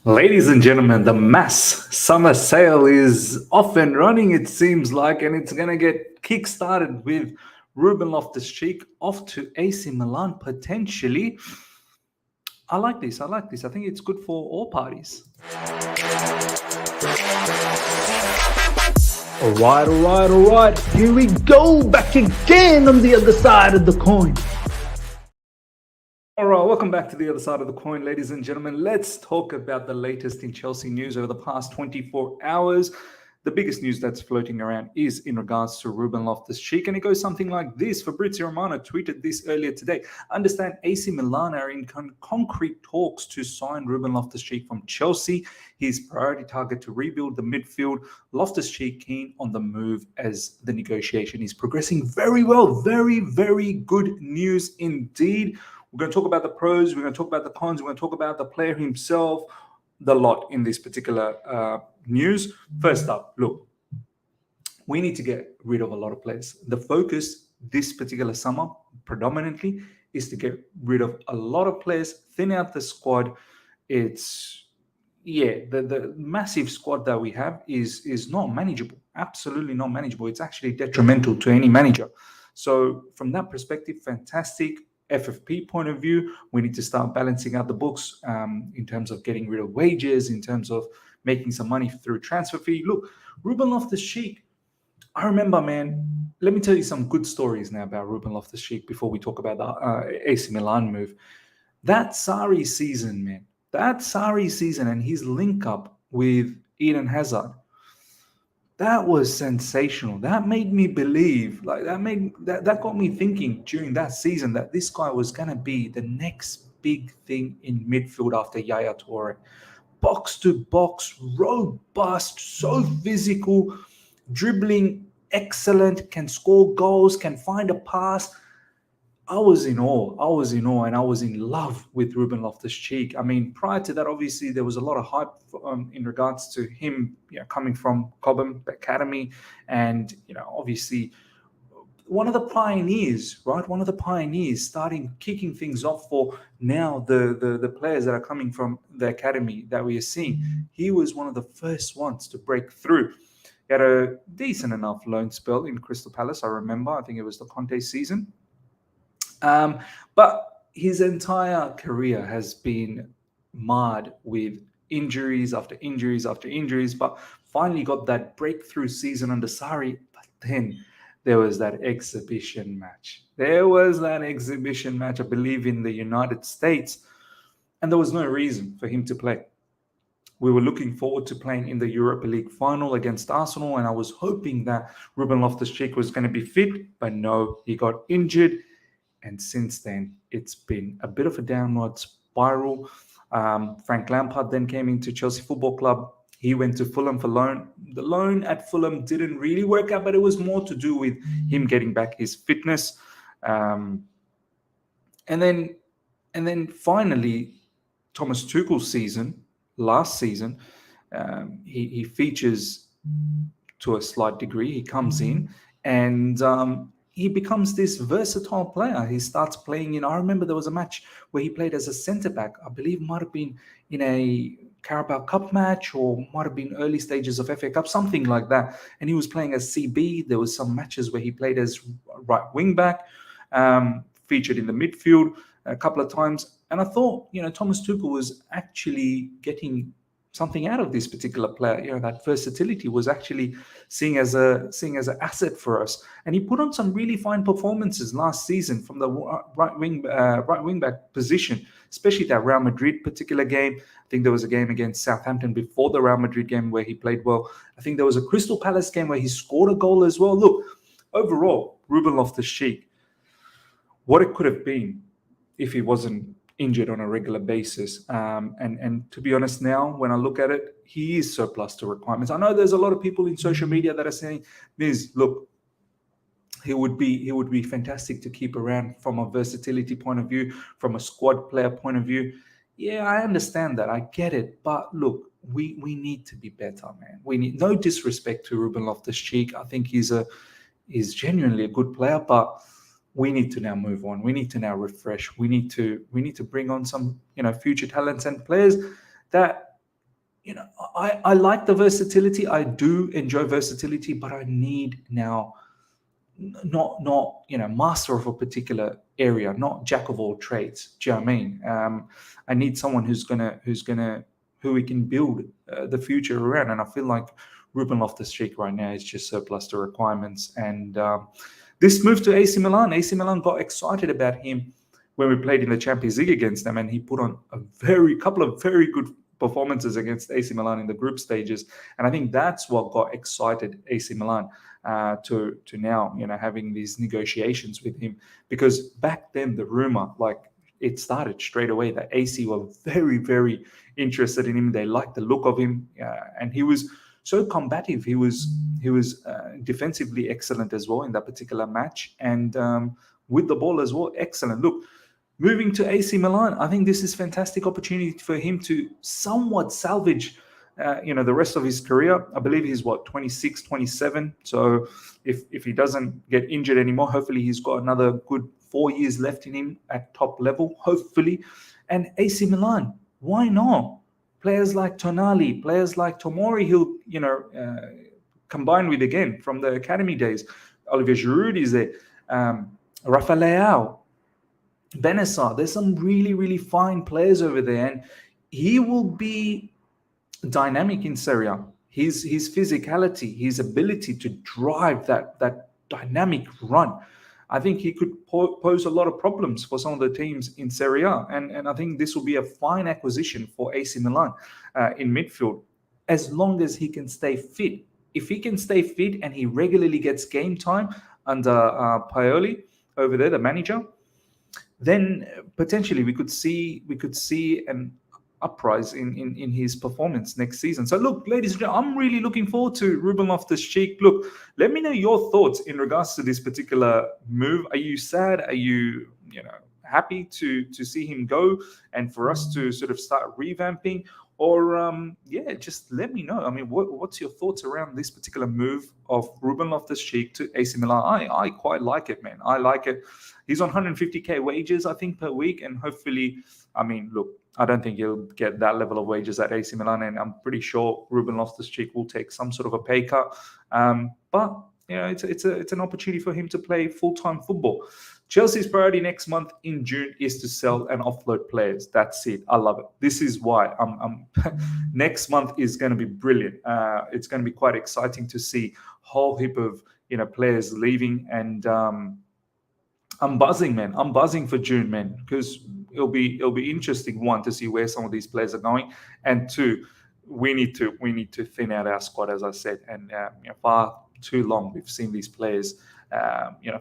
Ladies and gentlemen, the mass summer sale is off and running, it seems like, and it's going to get kick-started with Ruben Loftus Cheek off to AC Milan potentially. I like this. I think it's good for all parties. All right. Here we go, back again on the other side of the coin. All right, welcome back to the other side of the coin, ladies and gentlemen. Let's talk about the latest in Chelsea news over the past 24 hours. The biggest news that's floating around is in regards to Ruben Loftus Cheek, and it goes something like this. Fabrizio Romano tweeted this earlier today. Understand AC Milan are in concrete talks to sign Ruben Loftus Cheek from Chelsea. His priority target to rebuild the midfield. Loftus Cheek keen on the move as the negotiation is progressing very well. Very, very good news indeed. We're going to talk about the pros. We're going to talk about the cons. We're going to talk about the player himself. The lot in this particular news. First up, look, we need to get rid of a lot of players. The focus this particular summer predominantly is to get rid of a lot of players, thin out the squad. The massive squad that we have is not manageable. Absolutely not manageable. It's actually detrimental to any manager. So from that perspective, fantastic. FFP point of view, we need to start balancing out the books in terms of getting rid of wages, in terms of making some money through transfer fee. Look, Ruben Loftus Cheek, I remember, man, let me tell you some good stories now about Ruben Loftus Cheek before we talk about the AC Milan move. That Sarri season, man, and his link up with Eden Hazard, that was sensational. That made me believe, that got me thinking during that season that this guy was going to be the next big thing in midfield after Yaya Toure. Box to box, robust, so physical, dribbling, excellent, can score goals, can find a pass. I was in awe, and I was in love with Ruben Loftus Cheek. I mean, prior to that, obviously, there was a lot of hype in regards to him, coming from Cobham Academy, and obviously, one of the pioneers, right? One of the pioneers, starting kicking things off for now the players that are coming from the academy that we are seeing. He was one of the first ones to break through. He had a decent enough loan spell in Crystal Palace. I remember. I think it was the Conte season. But his entire career has been marred with injuries after injuries after injuries, but finally got that breakthrough season under Sarri. But then there was that exhibition match. I believe, in the United States, and there was no reason for him to play. We were looking forward to playing in the Europa League final against Arsenal, and I was hoping that Ruben Loftus Cheek was going to be fit, but no, he got injured. And since then, it's been a bit of a downward spiral. Frank Lampard then came into Chelsea Football Club. He went to Fulham for loan. The loan at Fulham didn't really work out, but it was more to do with him getting back his fitness. And then finally, Thomas Tuchel's season, last season, he features to a slight degree. He comes in and he becomes this versatile player. He starts playing I remember there was a match where he played as a centre-back. I believe it might have been in a Carabao Cup match, or might have been early stages of FA Cup, something like that. And he was playing as CB. There was some matches where he played as right wing-back, featured in the midfield a couple of times. And I thought, Thomas Tuchel was actually getting something out of this particular player. That versatility was actually seen as an asset for us. And he put on some really fine performances last season from the right wing back position, especially that Real Madrid particular game. I think there was a game against Southampton before the Real Madrid game where he played well. I think there was a Crystal Palace game where he scored a goal as well. Look, overall, Ruben Loftus Cheek, what it could have been if he wasn't injured on a regular basis. And to be honest, now when I look at it, he is surplus to requirements. I know there's a lot of people in social media that are saying, look, he would be fantastic to keep around from a versatility point of view, from a squad player point of view. Yeah, I understand that. I get it. But look, we need to be better, man. We need, no disrespect to Ruben Loftus Cheek. I think he's genuinely a good player, but we need to now move on. We need to now refresh. We need to bring on some future talents and players that I like the versatility. I do enjoy versatility, but I need now not master of a particular area, not jack of all trades. Do you know what I mean? I need someone who we can build the future around, and I feel like Ruben Loftus Cheek right now is just surplus to requirements. And this move to AC Milan got excited about him when we played in the Champions League against them, and he put on a couple of very good performances against AC Milan in the group stages, and I think that's what got excited AC Milan to now having these negotiations with him, because back then the rumor, like, it started straight away that AC were very, very interested in him. They liked the look of him, and he was so combative. He was defensively excellent as well in that particular match, and with the ball as well, excellent. Look, moving to AC Milan, I think this is a fantastic opportunity for him to somewhat salvage the rest of his career. I believe he's 26, 27. So if he doesn't get injured anymore, hopefully he's got another good 4 years left in him at top level, hopefully. And AC Milan, why not? Players like Tonali, players like Tomori, he'll combine with again from the academy days. Olivier Giroud is there. Rafa Leao, Benessa. There's some really, really fine players over there, and he will be dynamic in Serie A. His physicality, his ability to drive that dynamic run, I think he could pose a lot of problems for some of the teams in Serie A. And I think this will be a fine acquisition for AC Milan in midfield, as long as he can stay fit. If he can stay fit and he regularly gets game time under Pioli over there, the manager, then potentially we could see an uprise in his performance next season. So look, ladies and gentlemen, I'm really looking forward to Ruben Loftus Cheek. Look, let me know your thoughts in regards to this particular move. Are you sad? Are you happy to see him go and for us to sort of start revamping? Or just let me know. I mean, what's your thoughts around this particular move of Ruben Loftus Cheek to AC Milan? I quite like it, man. I like it. He's on 150k wages, I think, per week, and hopefully, I mean, look, I don't think he'll get that level of wages at AC Milan, and I'm pretty sure Ruben Loftus Cheek will take some sort of a pay cut. But it's an opportunity for him to play full-time football. Chelsea's priority next month in June is to sell and offload players. That's it. I love it. This is why I'm next month is going to be brilliant. It's going to be quite exciting to see a whole heap of players leaving, and I'm buzzing, man. I'm buzzing for June, man, because it'll be interesting, one, to see where some of these players are going, and two, we need to thin out our squad, as I said, and far too long we've seen these players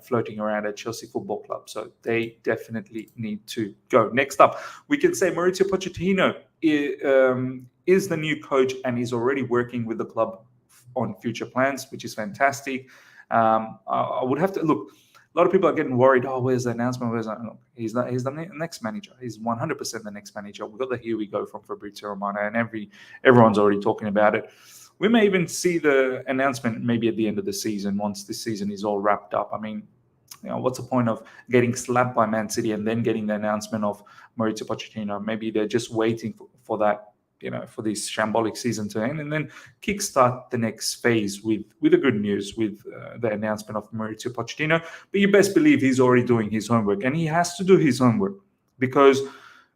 floating around at Chelsea Football Club, so they definitely need to go. Next up, we can say Mauricio Pochettino is the new coach and is already working with the club on future plans, which is fantastic. I would have to look. A lot of people are getting worried. Oh, where's the announcement? No, he's the next manager. He's 100% the next manager. We got the here we go from Fabrizio Romano, and everyone's already talking about it. We may even see the announcement maybe at the end of the season, once this season is all wrapped up. I mean, what's the point of getting slapped by Man City and then getting the announcement of Mauricio Pochettino? Maybe they're just waiting for that, for this shambolic season to end, and then kickstart the next phase with the good news, with the announcement of Mauricio Pochettino. But you best believe he's already doing his homework, and he has to do his homework, because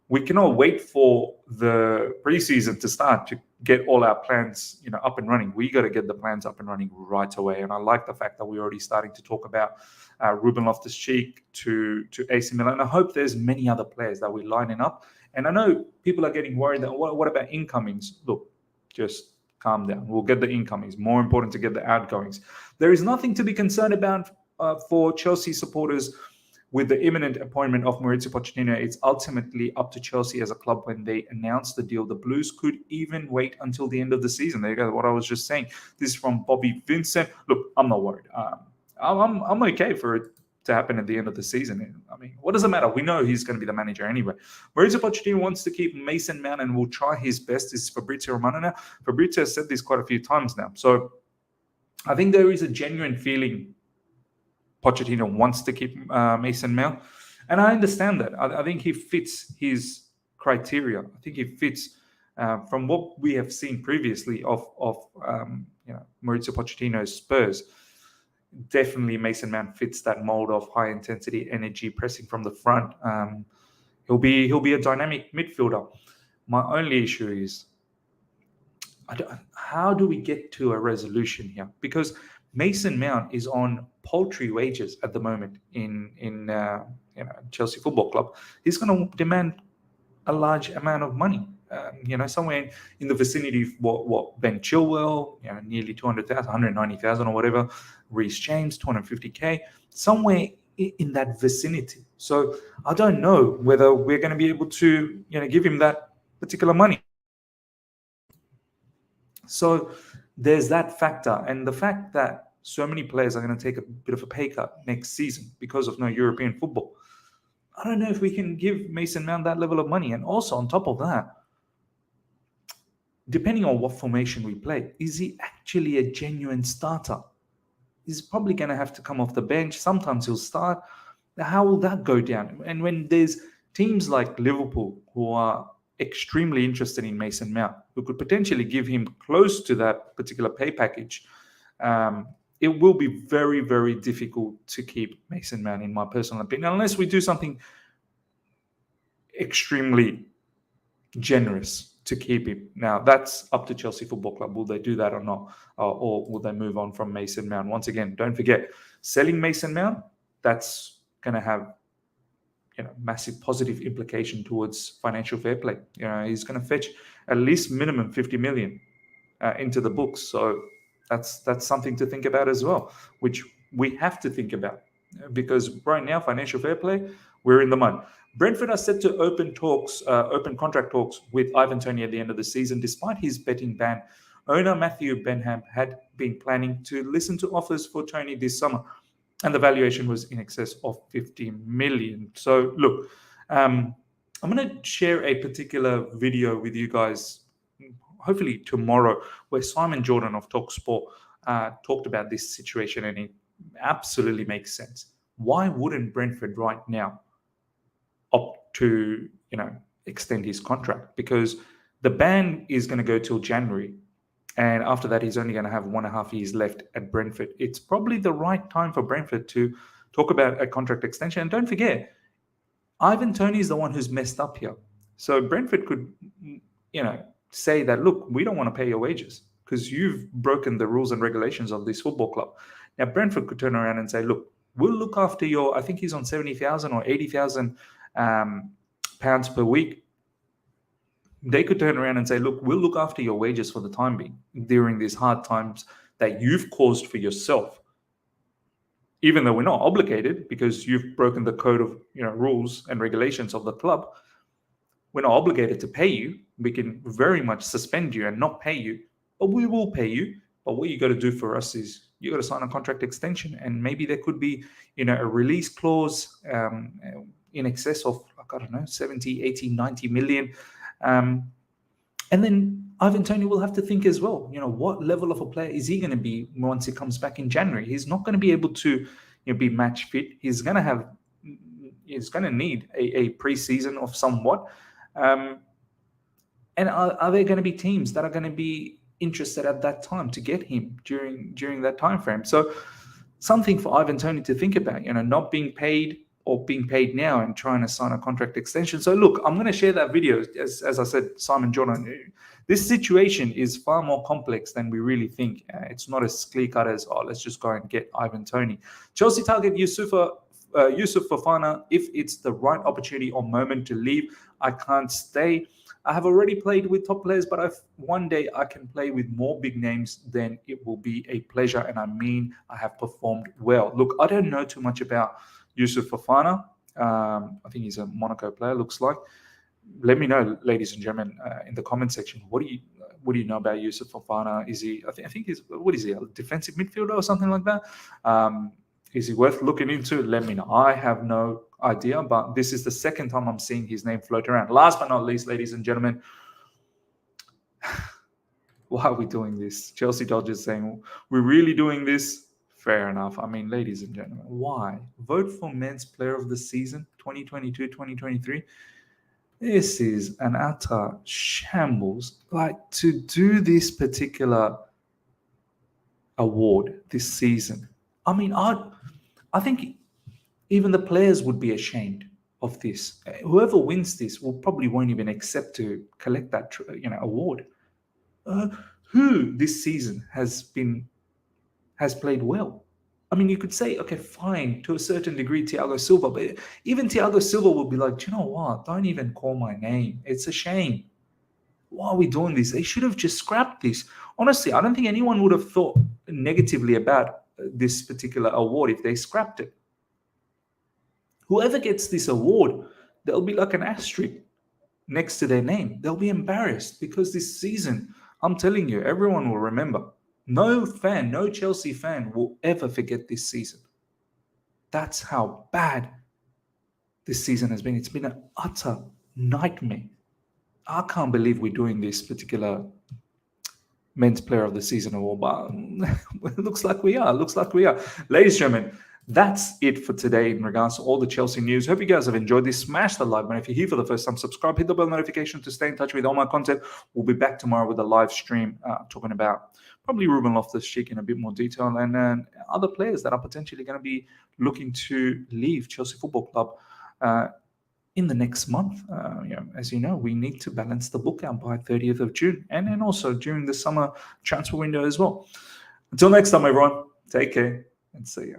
we cannot wait for the preseason to start to get all our plans, up and running. We got to get the plans up and running right away. And I like the fact that we're already starting to talk about Ruben Loftus Cheek to AC Milan. I hope there's many other players that we're lining up. And I know people are getting worried that what about incomings? Look, just calm down. We'll get the incomings. More important to get the outgoings. There is nothing to be concerned about for Chelsea supporters with the imminent appointment of Mauricio Pochettino. It's ultimately up to Chelsea as a club when they announce the deal. The Blues could even wait until the end of the season. There you go, what I was just saying. This is from Bobby Vincent. Look, I'm not worried. I'm okay for it to happen at the end of the season. I mean, what does it matter? We know he's going to be the manager anyway. Mauricio Pochettino wants to keep Mason Mount and will try his best. This is Fabrizio Romano now. Fabrizio has said this quite a few times now. So I think there is a genuine feeling Pochettino wants to keep Mason Mount, and I understand that. I think he fits his criteria. I think he fits from what we have seen previously of Maurizio Pochettino's Spurs. Definitely, Mason Mount fits that mold of high intensity energy pressing from the front. He'll be a dynamic midfielder. My only issue is, how do we get to a resolution here? Because Mason Mount is on paltry wages at the moment in Chelsea Football Club. He's going to demand a large amount of money. Somewhere in the vicinity of what Ben Chilwell, nearly 200,000, 190,000 or whatever. Reece James, 250K, somewhere in that vicinity. So I don't know whether we're going to be able to, give him that particular money. So there's that factor, and the fact that so many players are going to take a bit of a pay cut next season because of no European football. I don't know if we can give Mason Mount that level of money. And also on top of that, depending on what formation we play, is he actually a genuine starter? He's probably going to have to come off the bench. Sometimes he'll start. How will that go down? And when there's teams like Liverpool who are extremely interested in Mason Mount, who could potentially give him close to that particular pay package, it will be very, very difficult to keep Mason Mount, in my personal opinion, unless we do something extremely generous to keep him. Now, that's up to Chelsea Football Club. Will they do that or not? Or will they move on from Mason Mount? Once again, don't forget, selling Mason Mount, that's going to have massive positive implication towards financial fair play. He's going to fetch at least minimum 50 million into the books. So that's something to think about as well, which we have to think about, because right now, financial fair play, we're in the mud. Brentford are set to open contract talks with Ivan Toney at the end of the season. Despite his betting ban, owner Matthew Benham had been planning to listen to offers for Toney this summer, and the valuation was in excess of 50 million. So look, I'm going to share a particular video with you guys, hopefully tomorrow, where Simon Jordan of TalkSport talked about this situation, and it absolutely makes sense. Why wouldn't Brentford right now opt to extend his contract? Because the ban is going to go till January, and after that he's only going to have 1.5 years left at Brentford. It's probably the right time for Brentford to talk about a contract extension. And don't forget, Ivan Toney is the one who's messed up here. So Brentford could say that, look, we don't want to pay your wages because you've broken the rules and regulations of this football club. Now Brentford could turn around and say, look, we'll look after your, I think he's on 70,000 or 80,000 pounds per week. They could turn around and say, look, we'll look after your wages for the time being during these hard times that you've caused for yourself. Even though we're not obligated because you've broken the code of rules and regulations of the club, we're not obligated to pay you. We can very much suspend you and not pay you, but we will pay you. But what you got to do for us is you got to sign a contract extension, and maybe there could be a release clause in excess of, I don't know, 70, 80, 90 million. And then Ivan Toney will have to think as well, what level of a player is he going to be once he comes back in January? He's not going to be able to be match fit. He's going to need a pre-season of somewhat. And are there going to be teams that are going to be interested at that time to get him during that time frame? So something for Ivan Toney to think about, not being paid or being paid now and trying to sign a contract extension. So look, I'm going to share that video. As I said, Simon Jordan, this situation is far more complex than we really think. It's not as clear-cut as, let's just go and get Ivan Toney. Chelsea target Yusuf Fofana. If it's the right opportunity or moment to leave, I can't stay. I have already played with top players, but if one day I can play with more big names, then it will be a pleasure. And I mean, I have performed well. Look, I don't know too much about Yusuf Fofana. I think he's a Monaco player, looks like. Let me know, ladies and gentlemen, in the comment section. What do you know about Yusuf Fofana? Is he? I think he's. What is he? A defensive midfielder or something like that? Is he worth looking into? Let me know. I have no idea, but this is the second time I'm seeing his name float around. Last but not least, ladies and gentlemen, why are we doing this? Chelsea Dodgers saying, we're really doing this Fair enough. I mean, ladies and gentlemen, why? Vote for Men's Player of the Season 2022-2023. This is an utter shambles. Like, to do this particular award this season. I mean, I think even the players would be ashamed of this. Whoever wins this will probably won't even accept to collect that award. Who this season has played well? I mean, you could say, okay, fine, to a certain degree, Thiago Silva, but even Thiago Silva will be like, do you know what? Don't even call my name. It's a shame. Why are we doing this? They should have just scrapped this. Honestly, I don't think anyone would have thought negatively about this particular award if they scrapped it. Whoever gets this award, there'll be like an asterisk next to their name. They'll be embarrassed because this season, I'm telling you, everyone will remember. No fan, no Chelsea fan will ever forget this season. That's how bad this season has been. It's been an utter nightmare. I can't believe we're doing this particular Men's Player of the Season award, but it looks like we are. Ladies and gentlemen, that's it for today in regards to all the Chelsea news. Hope you guys have enjoyed this. Smash the like button. If you're here for the first time, subscribe, hit the bell notification to stay in touch with all my content. We'll be back tomorrow with a live stream talking about probably Ruben Loftus Cheek in a bit more detail and other players that are potentially going to be looking to leave Chelsea Football Club in the next month. As you know, we need to balance the book out by 30th of June and then also during the summer transfer window as well. Until next time, everyone, take care and see ya.